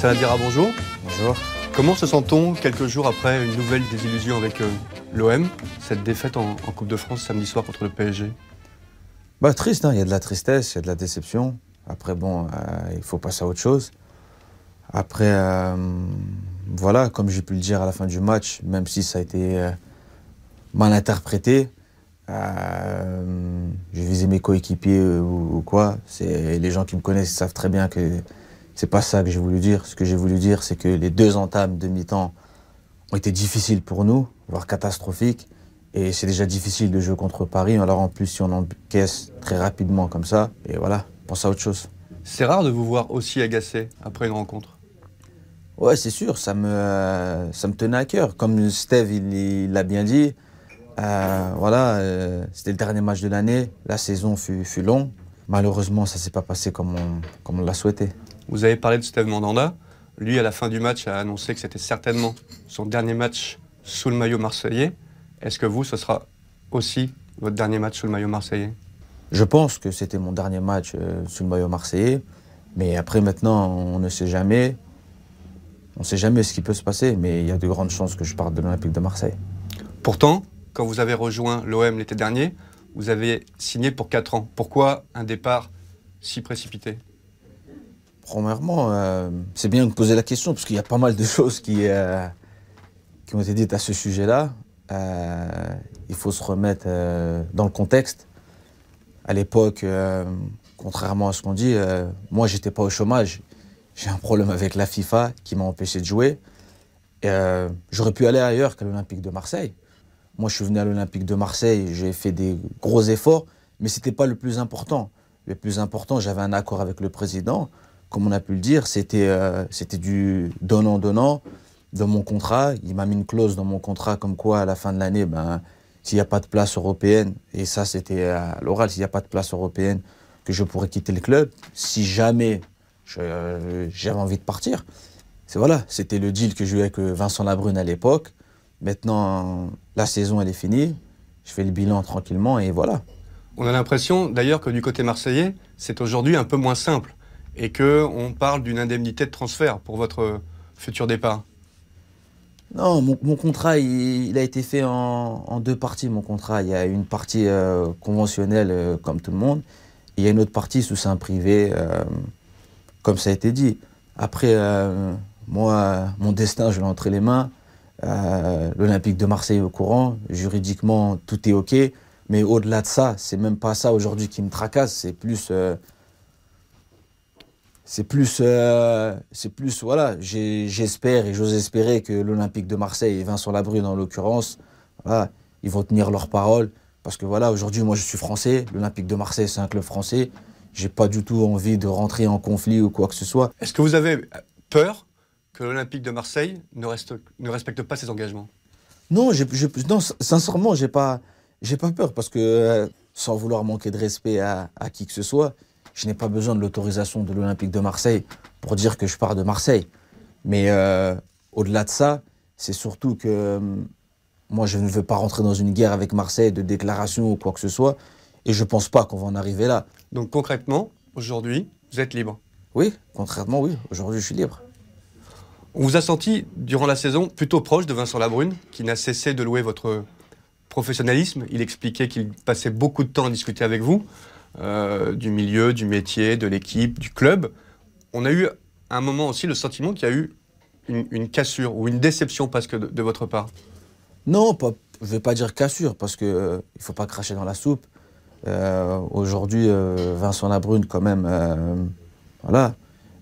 Saladira, bonjour. Bonjour. Comment se sent-on quelques jours après une nouvelle désillusion avec l'OM, cette défaite en Coupe de France samedi soir contre le PSG? Triste, hein. Il y a de la tristesse, il y a de la déception. Après, bon, il faut passer à autre chose. Après, voilà, comme j'ai pu le dire à la fin du match, même si ça a été mal interprété, j'ai visé mes coéquipiers ou quoi. Les gens qui me connaissent savent très bien que c'est pas ça que j'ai voulu dire. Ce que j'ai voulu dire, c'est que les deux entames de mi-temps ont été difficiles pour nous, voire catastrophiques. Et c'est déjà difficile de jouer contre Paris. Alors en plus, si on encaisse très rapidement comme ça, et voilà, pense à autre chose. C'est rare de vous voir aussi agacé après une rencontre. Ouais, c'est sûr, ça me tenait à cœur. Comme Steve, il l'a bien dit, voilà, c'était le dernier match de l'année. La saison fut longue. Malheureusement, ça ne s'est pas passé comme on l'a souhaité. Vous avez parlé de Steve Mandanda. Lui, à la fin du match, a annoncé que c'était certainement son dernier match sous le maillot marseillais. Est-ce que vous, ce sera aussi votre dernier match sous le maillot marseillais? Je pense que c'était mon dernier match sous le maillot marseillais. Mais après, maintenant, on ne sait jamais. On ne sait jamais ce qui peut se passer, mais il y a de grandes chances que je parte de l'Olympique de Marseille. Pourtant, quand vous avez rejoint l'OM l'été dernier, vous avez signé pour 4 ans. Pourquoi un départ si précipité? Premièrement, c'est bien de poser la question, parce qu'il y a pas mal de choses qui ont été dites à ce sujet-là. Il faut se remettre dans le contexte. À l'époque, contrairement à ce qu'on dit, moi, j'étais pas au chômage. J'ai un problème avec la FIFA qui m'a empêché de jouer. J'aurais pu aller ailleurs qu'à l'Olympique de Marseille. Moi, je suis venu à l'Olympique de Marseille, j'ai fait des gros efforts, mais ce n'était pas le plus important. Le plus important, j'avais un accord avec le président. Comme on a pu le dire, c'était du donnant-donnant dans mon contrat. Il m'a mis une clause dans mon contrat comme quoi, à la fin de l'année, s'il n'y a pas de place européenne, et ça c'était à l'oral, s'il n'y a pas de place européenne, que je pourrais quitter le club, si jamais j'avais envie de partir. Voilà, c'était le deal que j'ai eu avec Vincent Labrune à l'époque. Maintenant, la saison elle est finie, je fais le bilan tranquillement et voilà. On a l'impression d'ailleurs que du côté marseillais, c'est aujourd'hui un peu moins simple et qu'on parle d'une indemnité de transfert pour votre futur départ. Non, mon contrat, il a été fait en deux parties, mon contrat. Il y a une partie conventionnelle, comme tout le monde, et il y a une autre partie sous seing privé, comme ça a été dit. Après, moi, mon destin, je l'ai entre les mains. L'Olympique de Marseille est au courant. Juridiquement, tout est OK. Mais au-delà de ça, c'est même pas ça aujourd'hui qui me tracasse. C'est plus, voilà, j'espère et j'ose espérer que l'Olympique de Marseille et Vincent Labrune en l'occurrence, voilà, ils vont tenir leur parole. Parce que voilà, aujourd'hui, moi je suis français, l'Olympique de Marseille c'est un club français. J'ai pas du tout envie de rentrer en conflit ou quoi que ce soit. Est-ce que vous avez peur que l'Olympique de Marseille ne respecte pas ses engagements? Non, non, sincèrement, j'ai pas peur parce que, sans vouloir manquer de respect à qui que ce soit, je n'ai pas besoin de l'autorisation de l'Olympique de Marseille pour dire que je pars de Marseille. Mais au-delà de ça, c'est surtout que moi, je ne veux pas rentrer dans une guerre avec Marseille de déclaration ou quoi que ce soit. Et je ne pense pas qu'on va en arriver là. Donc concrètement, aujourd'hui, vous êtes libre? Oui, concrètement, oui. Aujourd'hui, je suis libre. On vous a senti, durant la saison, plutôt proche de Vincent Labrune, qui n'a cessé de louer votre professionnalisme. Il expliquait qu'il passait beaucoup de temps à discuter avec vous. Du milieu, du métier, de l'équipe, du club. On a eu à un moment aussi le sentiment qu'il y a eu une cassure ou une déception presque de votre part. Non, je ne vais pas dire cassure parce qu'il ne faut pas cracher dans la soupe. Aujourd'hui, Vincent Labrune, quand même, voilà.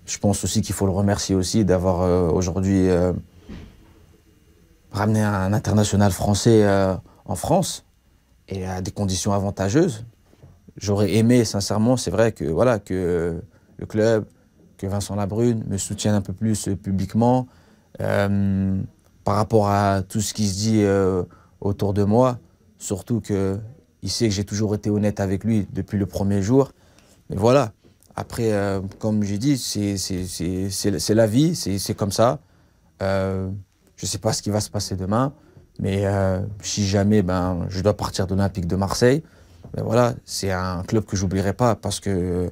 Je pense aussi qu'il faut le remercier aussi d'avoir aujourd'hui ramené un international français en France et à des conditions avantageuses. J'aurais aimé, sincèrement, c'est vrai que, voilà, que le club, que Vincent Labrune me soutienne un peu plus publiquement par rapport à tout ce qui se dit autour de moi. Surtout qu'il sait que j'ai toujours été honnête avec lui depuis le premier jour. Mais voilà, après, comme j'ai dit, c'est la vie, c'est comme ça. Je ne sais pas ce qui va se passer demain, mais si jamais je dois partir de l'Olympique de Marseille, voilà, c'est un club que j'oublierai pas parce que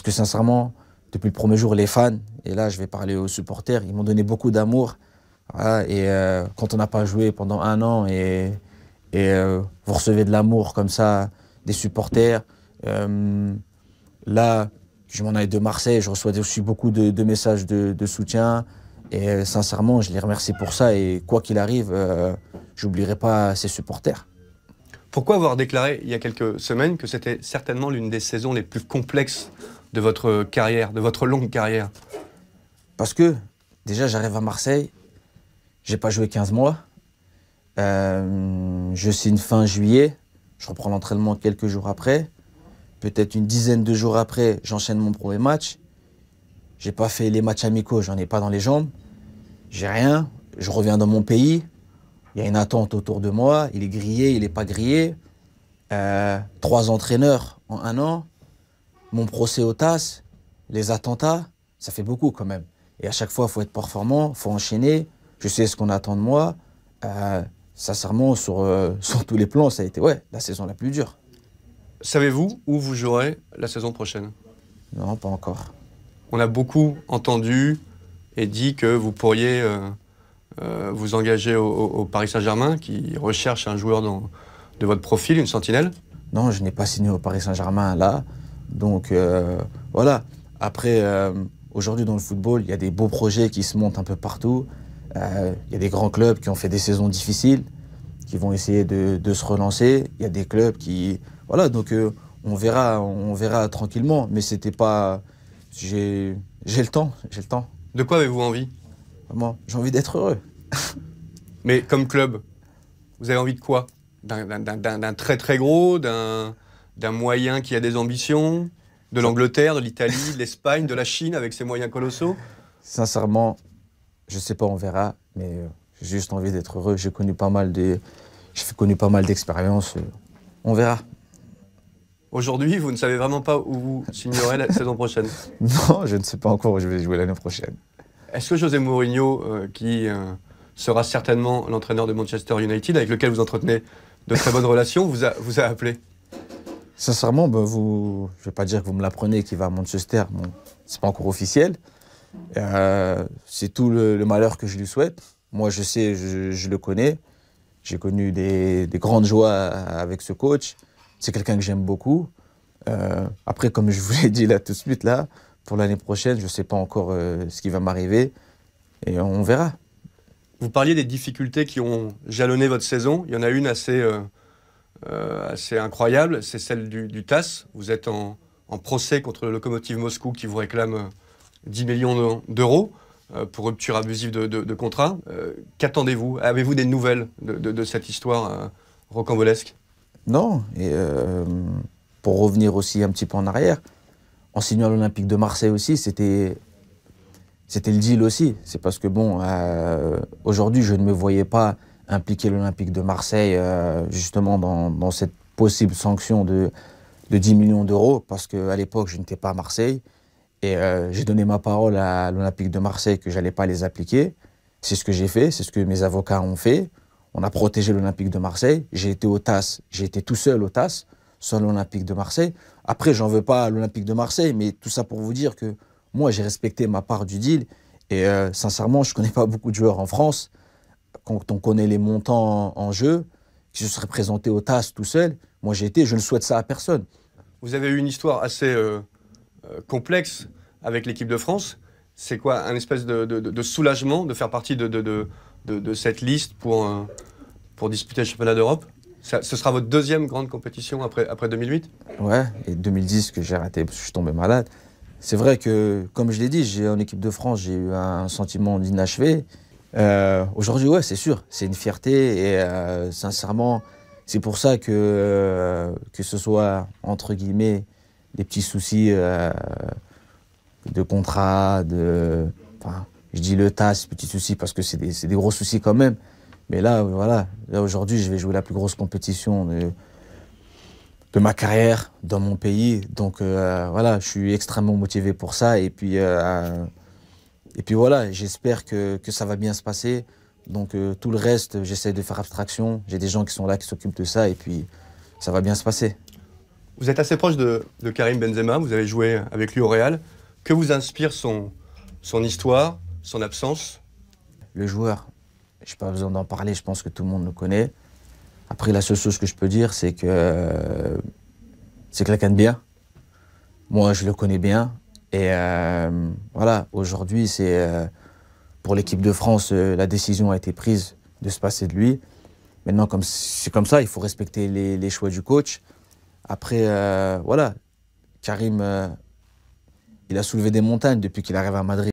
sincèrement, depuis le premier jour, les fans, Et là, je vais parler aux supporters. Ils m'ont donné beaucoup d'amour. Voilà, et quand on n'a pas joué pendant 1 an vous recevez de l'amour comme ça des supporters. Là, je m'en allais de Marseille, je reçois aussi beaucoup de messages de soutien. Et sincèrement, je les remercie pour ça. Et quoi qu'il arrive, j'oublierai pas ces supporters. Pourquoi avoir déclaré il y a quelques semaines que c'était certainement l'une des saisons les plus complexes de votre carrière, de votre longue carrière? Parce que déjà, j'arrive à Marseille, j'ai pas joué 15 mois. Je signe fin juillet, je reprends l'entraînement quelques jours après. Peut-être une dizaine de jours après, j'enchaîne mon premier match. J'ai pas fait les matchs amicaux, j'en ai pas dans les jambes. J'ai rien, je reviens dans mon pays. Il y a une attente autour de moi, il est grillé, il n'est pas grillé. 3 entraîneurs en 1 an. Mon procès au TAS, les attentats, ça fait beaucoup quand même. Et à chaque fois, il faut être performant, il faut enchaîner. Je sais ce qu'on attend de moi. Sincèrement, sur tous les plans, ça a été la saison la plus dure. Savez-vous où vous jouerez la saison prochaine? Non, pas encore. On a beaucoup entendu et dit que vous pourriez vous engager au Paris Saint-Germain, qui recherche un joueur de votre profil, une sentinelle. Non, je n'ai pas signé au Paris Saint-Germain là. Donc voilà. Après, aujourd'hui dans le football, il y a des beaux projets qui se montent un peu partout. Il y a des grands clubs qui ont fait des saisons difficiles, qui vont essayer de se relancer. Il y a des clubs qui... Voilà, donc on verra tranquillement. Mais c'était pas... J'ai le temps. De quoi avez-vous envie? Vraiment, j'ai envie d'être heureux. Mais comme club, vous avez envie de quoi? D'un très très gros, d'un moyen qui a des ambitions, de l'Angleterre, de l'Italie, de l'Espagne, de la Chine avec ses moyens colossaux? Sincèrement, je sais pas, on verra, mais j'ai juste envie d'être heureux. J'ai connu pas mal d'expériences. On verra. Aujourd'hui, vous ne savez vraiment pas où vous signerez la saison prochaine? Non, je ne sais pas encore où je vais jouer l'année prochaine. Est-ce que José Mourinho, qui sera certainement l'entraîneur de Manchester United, avec lequel vous entretenez de très bonnes relations, vous a appelé? Sincèrement, je ne vais pas dire que vous me l'apprenez qu'il va à Manchester. Bon, c'est pas encore officiel. C'est tout le malheur que je lui souhaite. Moi, je sais, je le connais. J'ai connu des grandes joies avec ce coach. C'est quelqu'un que j'aime beaucoup. Après, comme je vous l'ai dit là tout de suite, là, pour l'année prochaine, je ne sais pas encore ce qui va m'arriver. Et on verra. Vous parliez des difficultés qui ont jalonné votre saison. Il y en a une assez incroyable, c'est celle du TAS. Vous êtes en procès contre le Lokomotiv Moscou qui vous réclame 10 millions d'euros pour rupture abusive de contrat. Qu'attendez-vous? Avez-vous des nouvelles de cette histoire rocambolesque? Non, et pour revenir aussi un petit peu en arrière, en signant à l'Olympique de Marseille aussi, c'était le deal aussi. C'est parce que bon, aujourd'hui, je ne me voyais pas impliquer l'Olympique de Marseille justement dans cette possible sanction de 10 millions d'euros, parce qu'à l'époque, je n'étais pas à Marseille. Et j'ai donné ma parole à l'Olympique de Marseille que je n'allais pas les appliquer. C'est ce que j'ai fait, c'est ce que mes avocats ont fait. On a protégé l'Olympique de Marseille. J'ai été au TAS, j'ai été tout seul au TAS, sans l'Olympique de Marseille. Après, j'en veux pas à l'Olympique de Marseille, mais tout ça pour vous dire que moi, j'ai respecté ma part du deal. Et sincèrement, je ne connais pas beaucoup de joueurs en France. Quand on connaît les montants en jeu, qui se seraient présentés au TAS tout seul, moi j'ai été, je ne souhaite ça à personne. Vous avez eu une histoire assez complexe avec l'équipe de France. C'est quoi, un espèce de soulagement de faire partie de cette liste pour disputer le championnat d'Europe? Ce sera votre deuxième grande compétition après 2008? Ouais, et 2010 que j'ai raté parce que je suis tombé malade. C'est vrai que, comme je l'ai dit, en équipe de France, j'ai eu un sentiment d'inachevé. Aujourd'hui, ouais, c'est sûr, c'est une fierté et sincèrement, c'est pour ça que ce soit, entre guillemets, des petits soucis de contrat, enfin, je dis le TAS, petits soucis parce que c'est des gros soucis quand même. Mais là, voilà, là aujourd'hui, je vais jouer la plus grosse compétition de ma carrière dans mon pays. Donc voilà, je suis extrêmement motivé pour ça. Et puis voilà, j'espère que ça va bien se passer. Donc tout le reste, j'essaie de faire abstraction. J'ai des gens qui sont là, qui s'occupent de ça. Et puis ça va bien se passer. Vous êtes assez proche de Karim Benzema. Vous avez joué avec lui au Real. Que vous inspire son Son histoire, son absence? Le joueur, je n'ai pas besoin d'en parler, je pense que tout le monde le connaît. Après, la seule chose que je peux dire, c'est que c'est quelqu'un de bien. Moi, je le connais bien. Et voilà, aujourd'hui, pour l'équipe de France, la décision a été prise de se passer de lui. Maintenant, c'est comme ça, il faut respecter les choix du coach. Après, voilà, Karim, il a soulevé des montagnes depuis qu'il arrive à Madrid.